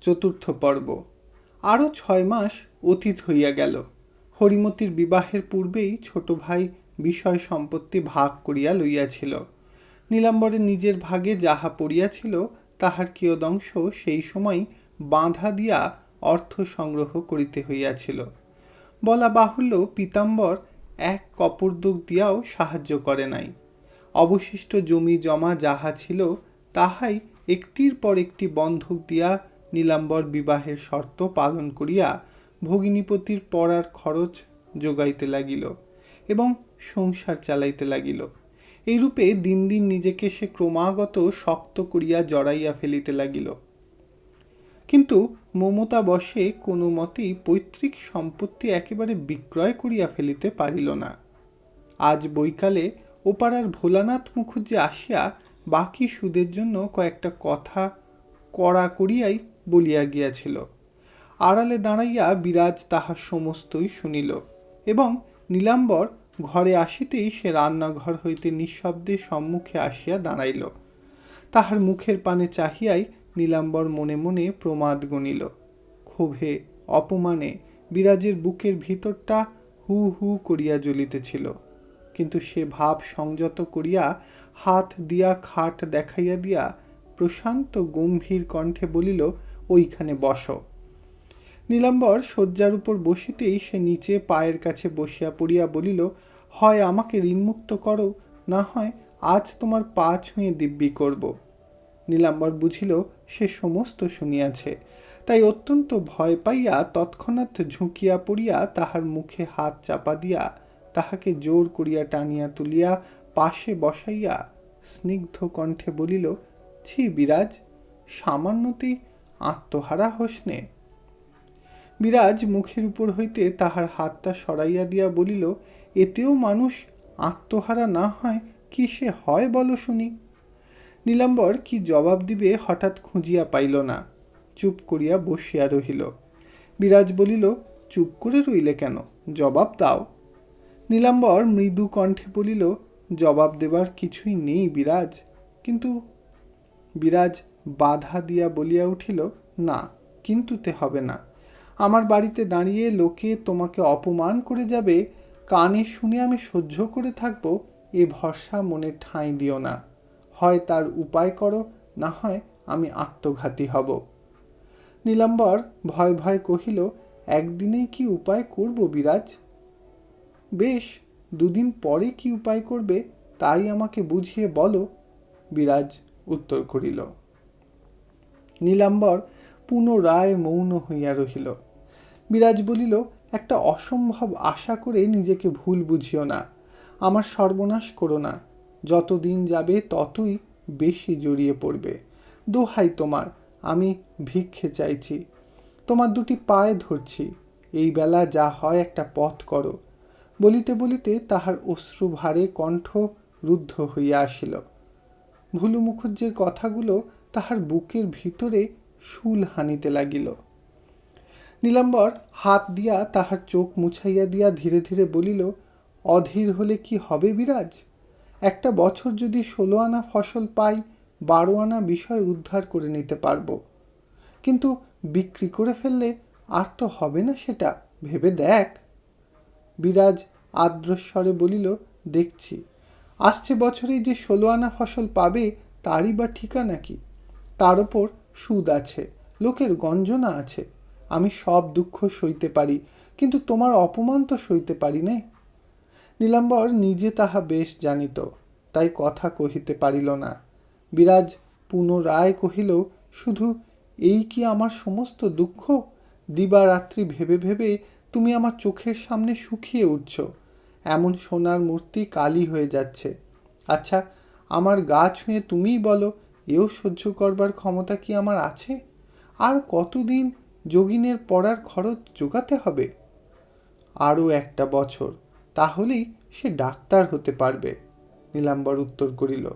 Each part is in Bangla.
চতুর্থ পর্ব। আরও 6 মাস অতীত হইয়া গেল। হরিমতির বিবাহের পূর্বেই ছোট ভাই বিষয় সম্পত্তি ভাগ করিয়া লইয়াছিল। নীলাম্বরের নিজের ভাগে যাহা পড়িয়াছিল তাহার কিয়দংশ সেই সময় বাঁধা দিয়া অর্থ সংগ্রহ করিতে হইয়াছিল। বলা বাহুল্য, পীতাম্বর এক কপর্দক দিয়াও সাহায্য করে নাই। অবশিষ্ট জমি জমা যাহা ছিল তাহাই একটির পর একটি বন্ধক দিয়া নীলাম্বর বিবাহের শর্ত পালন করিয়া ভগিনীপতির পড়ার খরচ যোগাইতে লাগিল এবং সংসার চালাইতে লাগিল। এইরূপে দিন দিন নিজেকে সে ক্রমাগত শক্ত করিয়া জড়াইয়া ফেলিতে লাগিল। কিন্তু মমতা বশে কোনো মতেই পৈতৃক সম্পত্তি একেবারে বিক্রয় করিয়া ফেলিতে পারিল না। আজ বৈকালে ওপাড়ার ভোলানাথ মুখুজ্জে আসিয়া বাকি সুদের জন্য কয়েকটা কথা কড়া করিয়াই বলিয়া গিয়াছিল। আড়ালে দাঁড়াইয়া বিরাজ তাহা সমস্তই শুনিল এবং নীলাম্বর ঘরে আসিতেই সে রান্নাঘর হইতে নিঃশব্দে সম্মুখে আসিয়া দাঁড়াইল। তাহার মুখের পানে চাহিয়াই নীলাম্বর মনে মনে প্রমাদ গণিল। ক্ষোভে অপমানে বিরাজের বুকের ভিতরটা হু হু করিয়া জ্বলিতেছিল। কিন্তু সে ভাব সংযত করিয়া হাত দিয়া খাট দেখাইয়া দিয়া প্রশান্ত গম্ভীর কণ্ঠে বলিল, ওইখানে বসো। নীলাম্বর শয্যার উপর বসিতেই সে নিচে পায়ের কাছে বসিয়া পড়িয়া বলিল, হয় আমাকে ঋণমুক্ত করো, না হয় আজ তোমার পা ছুঁয়ে দিব্যি করব। নীলাম্বর বুঝিল সে সমস্ত শুনিয়াছে, তাই অত্যন্ত ভয় পাইয়া তৎক্ষণাৎ ঝুঁকিয়া পড়িয়া তাহার মুখে হাত চাপা দিয়া তাহাকে জোর করিয়া টানিয়া তুলিয়া পাশে বসাইয়া স্নিগ্ধ কণ্ঠে বলিল, ছি বিরাজ, সামান্যতেই আত্মহারা হোসনে। বিরাজ মুখের উপর হইতে তাহার হাতটা সরাইয়া দিয়া বলিল, এতেও মানুষ আত্মহারা না হয় কি সে হয় বলো শুনি। নীলাম্বর কি জবাব দিবে হঠাৎ খুঁজিয়া পাইল না, চুপ করিয়া বসিয়া রহিল। বিরাজ বলিল, চুপ করে রইলে কেন, জবাব দাও। নীলাম্বর মৃদু কণ্ঠে বলিল, জবাব দেবার কিছুই নেই বিরাজ। কিন্তু বিরাজ বাধা দিয়া বলিয়া উঠিল, না, কিন্তুতে হবে না। আমার বাড়িতে দাঁড়িয়ে লোকে তোমাকে অপমান করে যাবে, কানে শুনে আমি সহ্য করে থাকব, এ ভরসা মনে ঠাঁই দিও না। হয় তার উপায় করো, না হয় আমি আত্মঘাতী হব। নীলাম্বর ভয় ভয় কহিল, একদিনেই কি উপায় করব বিরাজ? বেশ, দুদিন পরে কি উপায় করবে তাই আমাকে বুঝিয়ে বলো, বিরাজ উত্তর করিল। নীলাম্বর পুনরায় মৌন হইয়া রহিল। বিরাজ বলিল, একটা অসম্ভব আশা করে নিজেকে ভুল বুঝিও না, আমার সর্বনাশ করো না। যতদিন যাবে ততই বেশি জড়িয়ে পড়বে। দোহাই তোমার, আমি ভিক্ষে চাইছি, তোমার দুটি পায়ে ধরছি, এই বেলা যা হয় একটা পথ করো। বলিতে বলিতে তাহার অশ্রুভারে কণ্ঠ রুদ্ধ হইয়া আসিল। ভুলু মুখুজ্জের কথাগুলো তাহার বুকের ভিতরে শুল হানিতে লাগিল। নীলাম্বর হাত দিয়া তাহার চোখ মুছাইয়া দিয়া ধীরে ধীরে বলিল, অধীর হলে কি হবে বিরাজ? একটা বছর যদি 16 আনা ফসল পাই, 12 আনা বিষয় উদ্ধার করে নিতে পারব। কিন্তু বিক্রি করে ফেললে আর তো হবে না, সেটা ভেবে দেখ। বিরাজ আর্দ্রস্বরে বলিল, দেখছি, আসছে বছরেই যে 16 আনা ফসল পাবে তারই বা ঠিকানা কি? তার ওপর সুদ আছে, লোকের গঞ্জনা আছে। আমি সব দুঃখ সইতে পারি, কিন্তু তোমার অপমান তো সইতে পারি না। নীলাম্বর নিজে তাহা বেশ জানিত, তাই কথা কহিতে পারিল না। বিরাজ পুনরায় কহিল, শুধু এই কি আমার সমস্ত দুঃখ? দিবারাত্রি ভেবে ভেবে তুমি আমার চোখের সামনে শুকিয়ে উঠছ, এমন সোনার মূর্তি কালি হয়ে যাচ্ছে। আচ্ছা, আমার গা ছুঁয়ে তুমিই বলো, এও সহ্য করবার ক্ষমতা কি আমার আছে? আর কতদিন যোগিনের পড়ার খরচ জোগাতে হবে? আরও একটা বছর, তাহলেই সে ডাক্তার হতে পারবে। নীলাম্বর উত্তর করিল।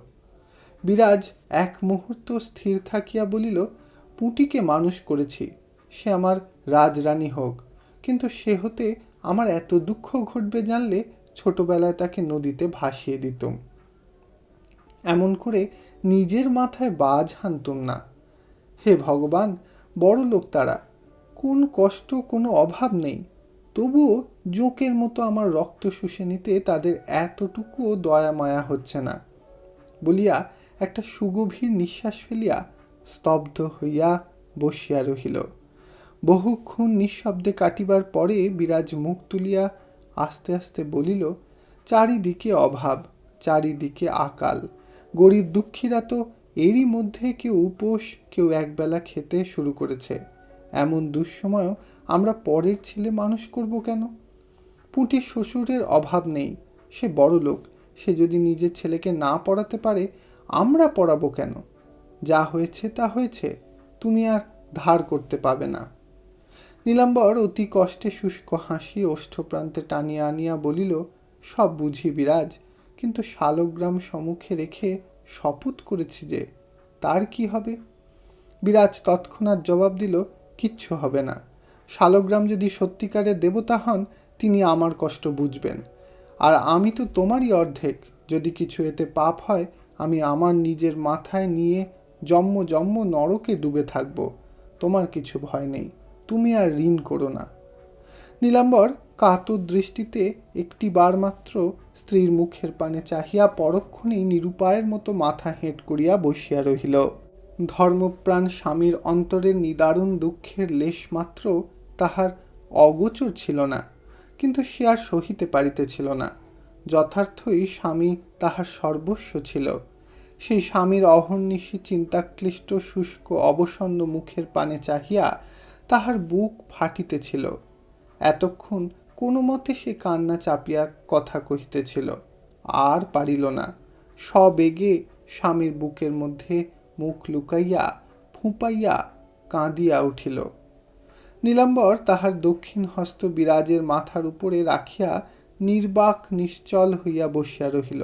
বিরাজ এক মুহূর্ত স্থির থাকিয়া বলিল, পুঁটিকে মানুষ করেছি, সে আমার রাজরানী হোক, কিন্তু সে হতে আমার এত দুঃখ ঘটবে জানলে ছোটবেলায় তাকে নদীতে ভাসিয়ে দিতুম। এমন করে নিজের মাথায় বাজ হানতুম না। হে ভগবান, বড় লোক তারা, কোন কষ্ট কোনো অভাব নেই, তবুও জোঁকের মতো আমার রক্ত শুষে নিতে তাদের এতটুকুও দয়া মায়া হচ্ছে না বলিয়া একটা সুগভীর নিঃশ্বাস ফেলিয়া স্তব্ধ হইয়া বসিয়া রহিল। বহুক্ষণ নিঃশব্দে কাটিবার পরে বিরাজ মুখ তুলিয়া আস্তে আস্তে বলিল, চারিদিকে অভাব, চারিদিকে আকাল, গরিব দুঃখীরা তো এরই মধ্যে কেউ উপোস, কেউ একবেলা খেতে শুরু করেছে। এমন দুঃসময়েও আমরা পরের ছেলে মানুষ করব কেন? পুঁটির শ্বশুরের অভাব নেই, সে বড় লোক, সে যদি নিজের ছেলেকে না পড়াতে পারে আমরা পড়াবো কেন? যা হয়েছে তা হয়েছে, তুমি আর ধার করতে পাবে না। নীলাম্বর অতি কষ্টে শুষ্ক হাসি ওষ্ঠপ্রান্তে টানিয়া আনিয়া বলিল, সব বুঝি বিরাজ, কিন্তু শালগ্রাম সম্মুখে রেখে শপথ করেছি যে, তার কি হবে? বিরাজ তৎক্ষণাৎ জবাব দিল, কিচ্ছু হবে না। শালগ্রাম যদি সত্যিকারের দেবতা হন, তিনি আমার কষ্ট বুঝবেন, আর আমি তো তোমারই অর্ধেক। যদি কিছু এতে পাপ হয়, আমি আমার নিজের মাথায় নিয়ে জন্ম জন্ম নরকে ডুবে থাকব। তোমার কিছু ভয় নেই, তুমি আর ঋণ করো না। নীলাম্বর কাতর দৃষ্টিতে একটি বার মাত্র স্ত্রীর মুখের পানে চাহিয়া পরক্ষণেই নিরুপায়ের মতো মাথা হেঁট করিয়া বসিয়া রহিল। ধর্মপ্রাণ স্বামীর অন্তরের নিদারুণ দুঃখের লেশমাত্র তাহার অগোচর ছিল না, কিন্তু সে আর সহিতে পারিতেছিল না। যথার্থই স্বামী তাহার সর্বস্ব ছিল। সেই স্বামীর অহর্নিশি চিন্তাক্লিষ্ট শুষ্ক অবসন্ন মুখের পানে চাহিয়া তাহার বুক ফাটিতেছিল। এতক্ষণ কোনো মতে সে কান্না চাপিয়া কথা কহিতেছিল, আর পারিল না। সবেগে স্বামীর বুকের মধ্যে মুখ লুকাইয়া ফুঁপাইয়া কাঁদিয়া উঠিল। নীলাম্বর তাহার দক্ষিণ হস্ত বিরাজের মাথার উপরে রাখিয়া নির্বাক নিশ্চল হইয়া বসিয়া রহিল।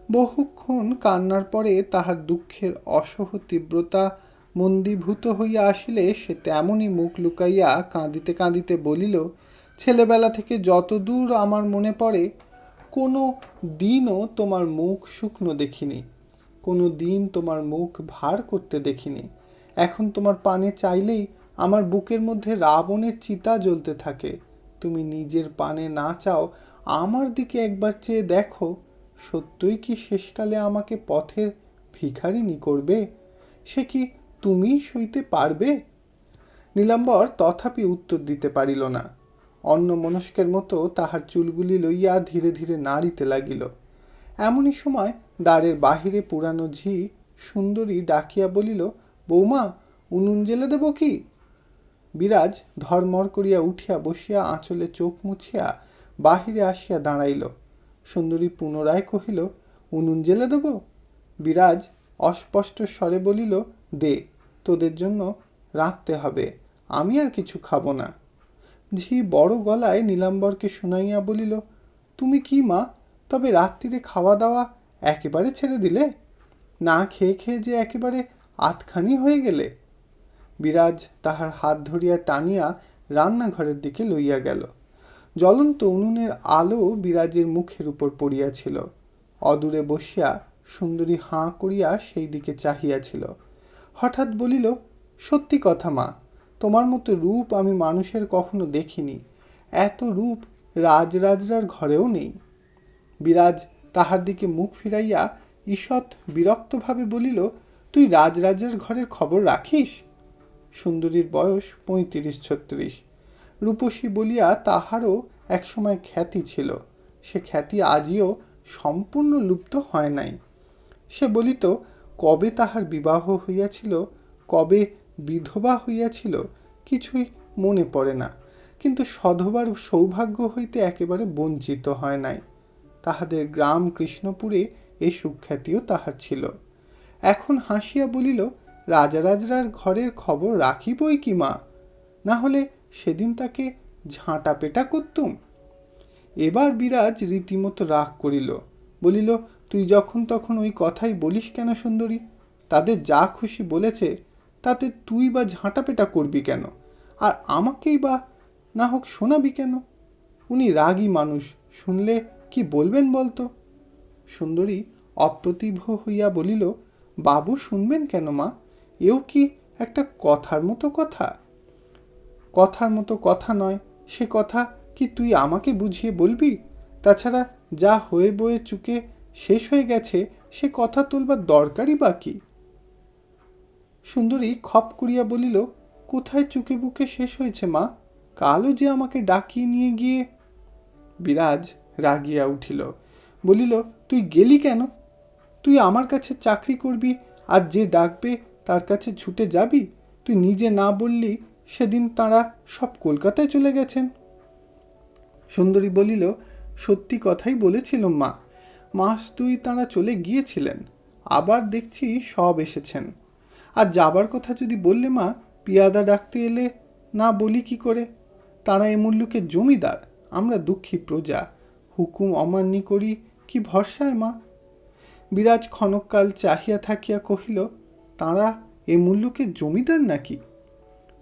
বহুক্ষণ কান্নার পরে তাহার দুঃখের অসহ তীব্রতা মন্দীভূত হইয়া আসিলে সে তেমনই মুখ লুকাইয়া কাঁদিতে কাঁদিতে বলিল, ছেলেবেলা থেকে যতদূর আমার মনে পড়ে, কোনো দিনও তোমার মুখ শুকনো দেখিনি, কোনো দিন তোমার মুখ ভার করতে দেখিনি। এখন তোমার পানে চাইলেই আমার বুকের মধ্যে রাবণের চিতা জ্বলতে থাকে। তুমি নিজের পানে না চাও, আমার দিকে একবার চেয়ে দেখো, সত্যই কি শেষকালে আমাকে পথের ভিখারিনী করবে? সে কি তুমি সইতে পারবে? নীলাম্বর তথাপি উত্তর দিতে পারিল না। অন্যমনস্কের মতো তাহার চুলগুলি লইয়া ধীরে ধীরে নাড়িতে লাগিল। এমনই সময় দ্বারের বাহিরে পুরানো ঝি সুন্দরী ডাকিয়া বলিল, বৌমা, উনুন জেলে দেব কি? বিরাজ ধর্মর করিয়া উঠিয়া বসিয়া আঁচলে চোখ মুছিয়া বাহিরে আসিয়া দাঁড়াইল। সুন্দরী পুনরায় কহিল, উনুন জেলে দেব? বিরাজ অস্পষ্ট স্বরে বলিল, দে, তোদের জন্য রাঁধতে হবে, আমি আর কিছু খাবো না। ঝি বড় গলায় নীলাম্বরকে শুনাইয়া বলিল, তুমি কি মা, তবে রাত্রিরে খাওয়া দাওয়া একেবারে ছেড়ে দিলে? না খেয়ে খেয়ে যে একেবারে আতখানি হয়ে গেলে। বিরাজ তাহার হাত ধরিয়া টানিয়া রান্নাঘরের দিকে লইয়া গেল। জ্বলন্ত উনুনের আলো বিরাজের মুখের উপর পড়িয়াছিল। অদূরে বসিয়া সুন্দরী হাঁ করিয়া সেই দিকে চাহিয়াছিল। হঠাৎ বলিল, সত্যি কথা মা, তোমার মতো রূপ আমি মানুষের কখনো দেখিনি। এত রূপ রাজরাজরার ঘরেও নেই। বিরাজ তাহার দিকে মুখ ফিরাইয়া ঈষৎ বিরক্তভাবে বলিল, তুই রাজরাজের ঘরের খবর রাখিস? সুন্দরীর বয়স ৩৫-৩৬। রূপসী বলিয়া তাহারও একসময় খ্যাতি ছিল। সে খ্যাতি আজিও সম্পূর্ণ লুপ্ত হয় নাই। সে বলিত, কবে তাহার বিবাহ হইয়াছিল, কবে বিধবা হইয়াছিল, কিছুই মনে পড়ে না, কিন্তু সধবার সৌভাগ্য হইতে একেবারে বঞ্চিত হয় নাই। তাহাদের গ্রাম কৃষ্ণপুরে এ সুখ্যাতিও তাহার ছিল। এখন হাসিয়া বলিল, রাজারাজরার ঘরের খবর রাখিবই কি মা, না হলে সেদিন তাকে ঝাঁটা পেটা করতুম। এবার বিরাজ রীতিমতো রাগ করিল, বলিল, তুই যখন তখন ওই কথাই বলিস কেন সুন্দরী? তাদের যা খুশি বলেছে, তাতে তুই বা ঝাঁটা পেটা করবি কেন? আর আমাকেই বা না হোক শোনাবি কেন? উনি রাগী মানুষ, শুনলে কি বলবেন বলতো? সুন্দরী অপ্রতিভ হইয়া বলিল, বাবু শুনবেন কেন মা? এও কি একটা কথার মতো কথা? কথার মতো কথা নয়, সে কথা কি তুই আমাকে বুঝিয়ে বলবি? তাছাড়া যা হয়ে বয়ে চুকে শেষ হয়ে গেছে সে কথা তুলবার দরকারই বা কি? সুন্দরী খপ করিয়া বলিল, কোথায় চুকে বুকে শেষ হয়েছে মা? কালও যে আমাকে ডাকিয়ে নিয়ে গিয়ে। বিরাজ রাগিয়া উঠিল, বলিল, তুই গেলি কেন? তুই আমার কাছে চাকরি করবি আর যে ডাকবে তার কাছে ছুটে যাবি? তুই নিজে না বললি সেদিন তাঁরা সব কলকাতায় চলে গেছেন। সুন্দরী বলিল, সত্যি কথাই বলেছিলাম মা, মাস দুই তাঁরা চলে গিয়েছিলেন, আবার দেখছি সব এসেছেন। আর যাবার কথা যদি বললে মা, পিয়াদা ডাকতে এলে না বলি কি করে? তাঁরা এ মুল্লুকের জমিদার, আমরা দুঃখী প্রজা, হুকুম অমান্যি করি কি ভরসায় মা? বিরাজ ক্ষণকাল চাহিয়া থাকিয়া কহিল, তাঁরা এ মুল্লুকের জমিদার নাকি?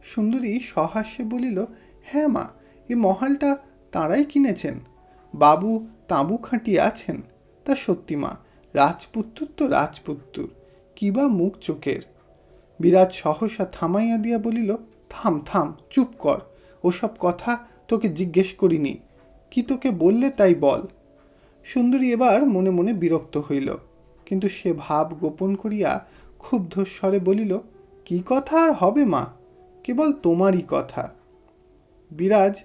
সুন্দরী সহাস্যে বলিল, হ্যাঁ মা, এ মহালটা তাঁরাই কিনেছেন। বাবু তাঁবু খাটিয়ে আছেন। তা সত্যি মা, রাজপুত্তুর তো রাজপুত্তুর, কি বা মুখ চোখের। বিরাজ সহসা থামাইয়া দিয়া বলিল, থাম থাম, চুপ কর, ওসব কথা তোকে জিজ্ঞেস করিনি। কি তোকে বললে তাই বল। সুন্দরী এবার মনে মনে বিরক্ত হইল, কিন্তু সে ভাব গোপন করিয়া ক্ষুব্ধ স্বরে বলিল, কি কথা আর হবে মা, কেবল তোমারই কথা। বিরাজ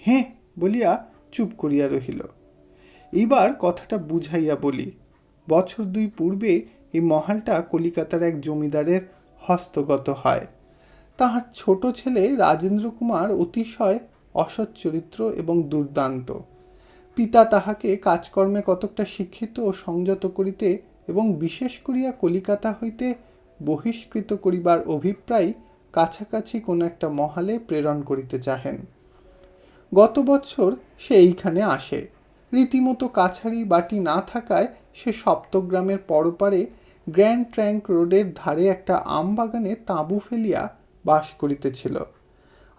হেঁ বলিয়া চুপ করিয়া রহিল। এইবার কথাটা বুঝাইয়া বলি, বছর দুই পূর্বে এই মহালটা কলিকাতার এক জমিদারের হস্তগত হয়। তাহার ছোট ছেলে রাজেন্দ্র কুমার অতিশয় অসৎ চরিত্র এবং দুর্দান্ত। পিতা তাহাকে কাজকর্মে কতকটা শিক্ষিত ও সংযত করিতে এবং বিশেষ করিয়া কলিকাতা হইতে বহিষ্কৃত করিবার অভিপ্রায় কাছাকাছি কোনো একটা মহালে প্রেরণ করিতে চাহেন। গত বৎসর সে এইখানে আসে। রীতিমতো কাছারি বাটি না থাকায় সে সপ্তগ্রামের পরপারে গ্র্যান্ড ট্র্যাঙ্ক রোডের ধারে একটা আম বাগানে তাঁবু ফেলিয়া বাস করিতেছিল।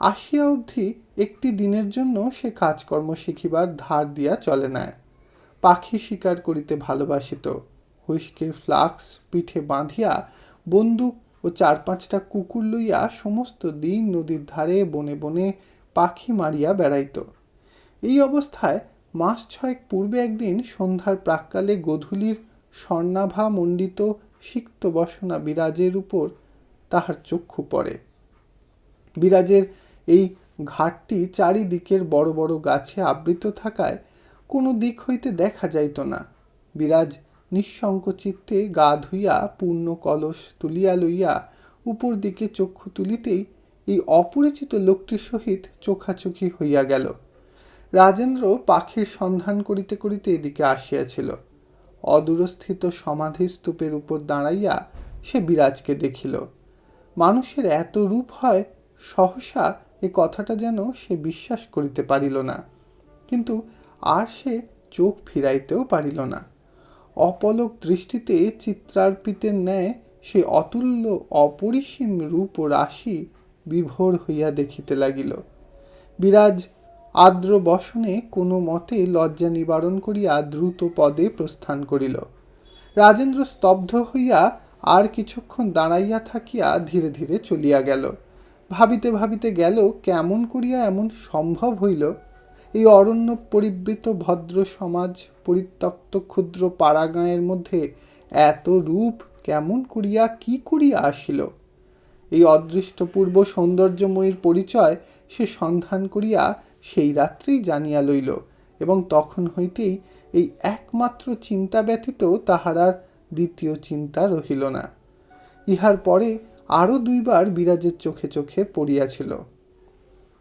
আসিয়া অবধি একটি দিনের জন্য সে কাজকর্ম শিখিবার ধার দিয়া চলে না। পাখি শিকার করিতে ভালোবাসিত। হুইস্কির ফ্লাক্স পিঠে বাঁধিয়া বন্দুক ও 4-5টা কুকুর লইয়া সমস্ত দিন নদীর ধারে বনে বনে পাখি মারিয়া বেড়াইত। এই অবস্থায় মাস 6 পূর্বে একদিন সন্ধ্যার প্রাক্কালে গোধূলির স্বর্ণাভা মণ্ডিত সিক্ত বসনা বিরাজের উপর তাহার চক্ষু পড়ে। বিরাজের এই ঘাটটি চারিদিকের বড় বড় গাছে আবৃত থাকায় কোনো দিক হইতে দেখা যাইত না। বিরাজ নিঃসংকোচিত্তে গা ধুইয়া পূর্ণ কলস তুলিয়া লইয়া উপর দিকে চক্ষু তুলিতেই এই অপরিচিত লোকটির সহিত চোখাচোখি হইয়া গেল। রাজেন্দ্র পাখির সন্ধান করিতে করিতে এদিকে আসিয়াছিল। অদূরস্থিত সমাধিস্তূপের উপর দাঁড়াইয়া সে বিরাজকে দেখিল। মানুষের এত রূপ হয়, সহসা এ কথাটা যেন সে বিশ্বাস করিতে পারিল না, কিন্তু আর সে চোখ ফিরাইতেও পারিল না। অপলক দৃষ্টিতে চিত্রার্পিতের ন্যায় সে অতুল্য অপরিসীম রূপ ও রাশি বিভোর হইয়া দেখিতে লাগিল। বিরাজ আর্দ্র বসনে কোনো মতে লজ্জা নিবারণ করিয়া দ্রুত পদে প্রস্থান করিল। রাজেন্দ্র স্তব্ধ হইয়া আর কিছুক্ষণ দাঁড়াইয়া থাকিয়া ধীরে ধীরে চলিয়া গেল। ভাবিতে ভাবিতে গেল, কেমন করিয়া এমন সম্ভব হইল? এই অরণ্য পরিবৃত ভদ্র সমাজ পরিত্যক্ত ক্ষুদ্র পাড়াগাঁয়ের মধ্যে এত রূপ কেমন করিয়া কি করিয়া আসিল? এই অদৃষ্টপূর্ব সৌন্দর্যময়ীর পরিচয় সে সন্ধান করিয়া সেই রাত্রেই জানিয়া লইল, এবং তখন হইতেই এই একমাত্র চিন্তা ব্যতীত তাহার আর দ্বিতীয় চিন্তা রহিল না। ইহার পরে আরও 2 বার বিরাজের চোখে চোখে পড়িয়াছিল।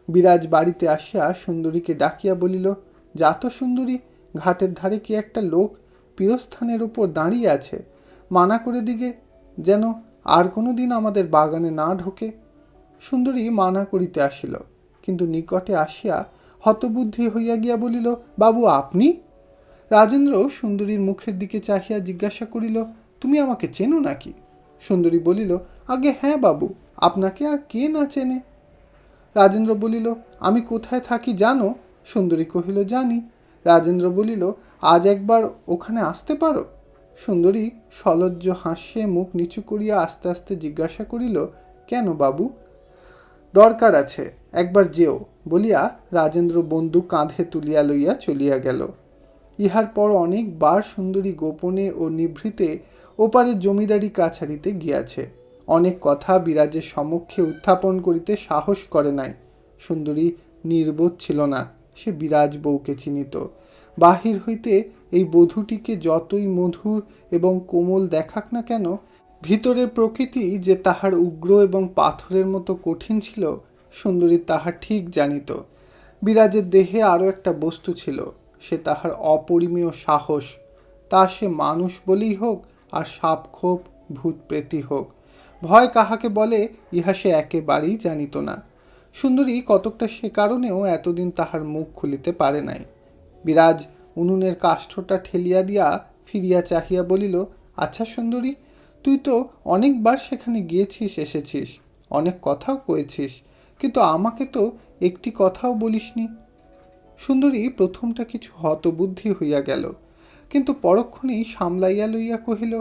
বিরাজ বাড়িতে আসিয়া সুন্দরীকে ডাকিয়া বলিল, যা তো সুন্দরী, ঘাটের ধারে কি একটা লোক পীরস্থানের উপর দাঁড়িয়ে আছে, মানা করে দিগে যেন আর কোনো দিন আমাদের বাগানে না ঢোকে। সুন্দরী মানা করিতে আসিল, কিন্তু নিকটে আসিয়া হতবুদ্ধি হইয়া গিয়া বলিল, বাবু আপনি? রাজেন্দ্র সুন্দরীর মুখের দিকে চাহিয়া জিজ্ঞাসা করিল, তুমি আমাকে চেনো নাকি? সুন্দরী বলিল, আগে হ্যাঁ বাবু, আপনাকে আর কে না চেনে। রাজেন্দ্র বলিল, আমি কোথায় থাকি জানো? সুন্দরী কহিল, জানি। রাজেন্দ্র বলিল, আজ একবার ওখানে আসতে পারো? সুন্দরী সলজ্জ হাস্যে মুখ নিচু করিয়া আস্তে আস্তে জিজ্ঞাসা করিল, কেন বাবু? দরকার আছে, একবার যেও বলিয়া রাজেন্দ্র বন্দুক কাঁধে তুলিয়া লইয়া চলিয়া গেল। ইহার পর অনেকবার সুন্দরী গোপনে ও নিভৃতে ওপারে জমিদারি কাছারিতে গিয়াছে। অনেক কথা বিরাজের সমক্ষে উত্থাপন করিতে সাহস করে নাই। সুন্দরী নির্বোধ ছিল না, সে বিরাজ বউকে চিনিত। বাহির হইতে এই বধূটিকে যতই মধুর এবং কোমল দেখাক না কেন, ভিতরের প্রকৃতি যে তাহার উগ্র এবং পাথরের মতো কঠিন ছিল, সুন্দরী তাহা ঠিক জানিত। বিরাজের দেহে আরও একটা বস্তু ছিল, সে তাহার অপরিমেয় সাহস। তা সে মানুষ বলেই হোক আর সাপখোপ ভূত প্রেতই হোক, ভয় কাহাকে বলে ইহা সে একেবারেই জানিত না। সুন্দরী কতকটা সে কারণেও এতদিন তাহার মুখ খুলিতে পারে নাই। বিরাজ উনুনের কাষ্ঠটা ঠেলিয়া দিয়া ফিরিয়া চাহিয়া বলিল, আচ্ছা সুন্দরী, তুই তো অনেকবার সেখানে গিয়েছিস, এসেছিস, অনেক কথাও কয়েছিস, কিন্তু আমাকে তো একটি কথাও বলিসনি। সুন্দরী প্রথমটা কিছু হতবুদ্ধি হইয়া গেল, কিন্তু পরক্ষণেই সামলাইয়া লইয়া কহিল,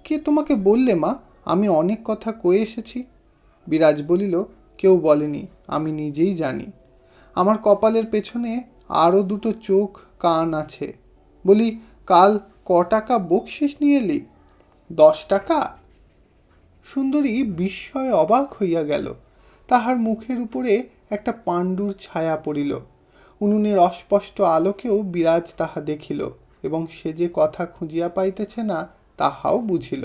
কে তোমাকে বললে মা আমি অনেক কথা কয়ে এসেছি? বিরাজ বলিল, কেউ বলেনি, আমি নিজেই জানি। আমার কপালের পেছনে আরও দুটো চোখ কান আছে। বলি, কাল টাকা বকশিস নিয়ে এলি? 10 টাকা। সুন্দরী বিস্ময়ে অবাক হইয়া গেল। তাহার মুখের উপরে একটা পাণ্ডুর ছায়া পড়িল। উনুনের অস্পষ্ট আলোকেও বিরাজ তাহা দেখিল, এবং সে যে কথা খুঁজিয়া পাইতেছে না তাহাও বুঝিল।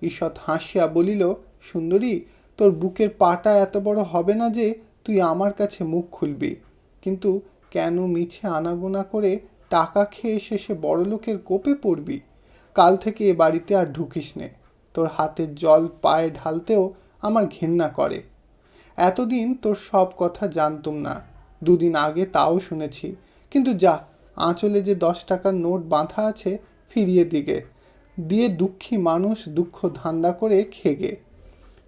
ঈষৎ হাসিয়া বলিল, সুন্দরী, তোর বুকের পাটা এত বড় হবে না যে তুই আমার কাছে মুখ খুলবি, কিন্তু কেন মিছে আনাগোনা করে টাকা খেয়ে শেষে বড়লোকের কোপে পড়বি? কাল থেকে এ বাড়িতে আর ঢুকিস নে। তোর হাতের জল পায়ে ঢালতেও আমার ঘেন্না করে। এতদিন তোর সব কথা জানতুম না, দুদিন আগে তাও শুনেছি, কিন্তু যা, আঁচলে যে 10 টাকার নোট বাঁধা আছে ফিরিয়ে দিয়ে দুঃখী মানুষ দুঃখ ধান্দা করে খেগে।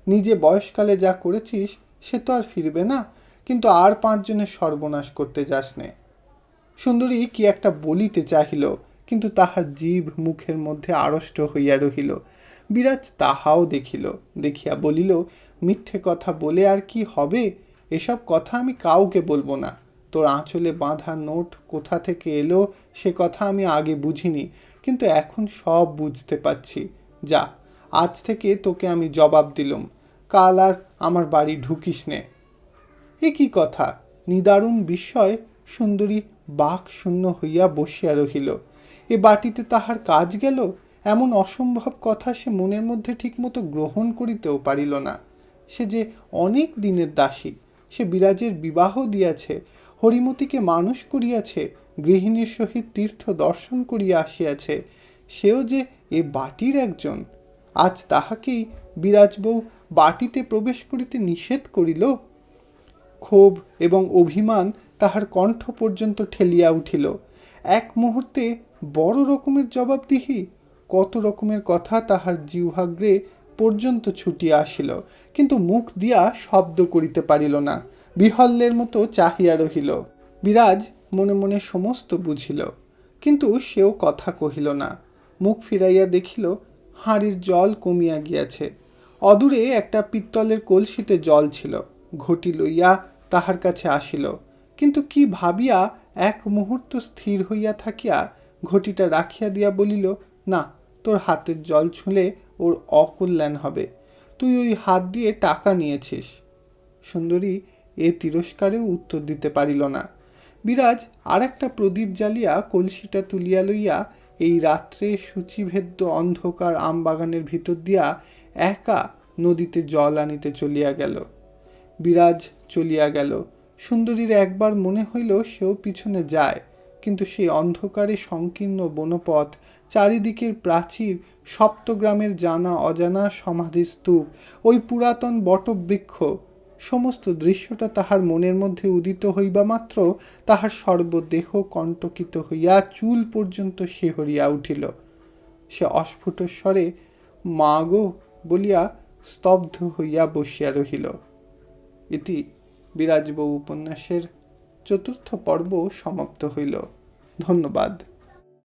নিজে বয়সকালে যা করেছিস সে তো আর ফিরবে না, কিন্তু আর 5 জনের সর্বনাশ করতে যাস নে। সুন্দরী কি একটা বলিতে চাহিল, কিন্তু তাহার জিভ মুখের মধ্যে আড়ষ্ট হইয়া রহিল। বিরাজ তাহাও দেখিল, দেখিয়া বলিল, মিথ্যে কথা বলে আর কি হবে? এসব কথা আমি কাউকে বলবো না। তোর আঁচলে বাঁধা নোট কোথা থেকে এলো সে কথা আমি আগে বুঝিনি, কিন্তু এখন সব বুঝতে পারছি। যা, আজ থেকে তোকে আমি জবাব দিলুম, কাল আর আমার বাড়ি ঢুকিস নে। এ কি কথা? নিদারুণ বিস্ময় সুন্দরী বাক শূন্য হইয়া বসিয়া রহিল। এ বাটিতে তাহার কাজ গেল? এমন অসম্ভব কথা সে মনের মধ্যে ঠিকমতো গ্রহণ করিতেও পারিল না। সে যে অনেক দিনের দাসী, সে বিরাজের বিবাহ দিয়াছে, হরিমতিকে মানুষ করিয়াছে, গৃহিণীর সহিত তীর্থ দর্শন করিয়া আসিয়াছে, সেও যে এ বাটির একজন। আজ তাহাকেই বিরাজ বউ বাটিতে প্রবেশ করিতে নিষেধ করিল। ক্ষোভ এবং অভিমান তাহার কণ্ঠ পর্যন্ত ঠেলিয়া উঠিল। এক মুহূর্তে বড় রকমের জবাবদিহি, কত রকমের কথা তাহার জিহ্বাগ্রে পর্যন্ত ছুটিয়া আসিল, কিন্তু মুখ দিয়া শব্দ করিতে পারিল না, বিহল্যের মতো চাহিয়া রহিল। বিরাজ মনে মনে সমস্ত বুঝিল, কিন্তু সেও কথা কহিল না। মুখ ফিরাইয়া দেখিল হাঁড়ির জল কমিয়া গিয়াছে। অদূরে একটা পিত্তলের কলসিতে জল ছিল। ঘটি লইয়া তাহার কাছে আসিল, কিন্তু কি ভাবিয়া এক মুহূর্ত স্থির হইয়া থাকিয়া ঘটিটা রাখিয়া দিয়া বলিল, না, তোর হাতের জল ছুঁলে ওর অকল্যাণ হবে, তুই ওই হাত দিয়ে টাকা নিয়েছিস। সুন্দরী এ তিরস্কারেও উত্তর দিতে পারিল না। বিরাজ আর একটা প্রদীপ জ্বালিয়া কলসিটা তুলিয়া লইয়া এই রাত্রে সূচিভেদ্য অন্ধকার আমবাগানের ভিতর দিয়া একা নদীতে জল আনিতে চলিয়া গেল। বিরাজ চলিয়া গেল। সুন্দরীর একবার মনে হইল সেও পিছনে যায়, কিন্তু সেই অন্ধকারে সংকীর্ণ বনপথ, চারিদিকের প্রাচীর, সপ্তগ্রামের জানা অজানা সমাধিস্তূপ, ওই পুরাতন বটবৃক্ষ, সমস্ত দৃশ্যটা তাহার মনের মধ্যে উদিত হইবা মাত্র তাহার সর্বদেহ কণ্টকিত হইয়া চুল পর্যন্ত শিহরিয়া উঠিল। সে অস্ফুট স্বরে মা গো বলিয়া স্তব্ধ হইয়া বসিয়া রহিল। ইতি বিরাজবউ উপন্যাসের 4th পর্ব সমাপ্ত হইল। ধন্যবাদ।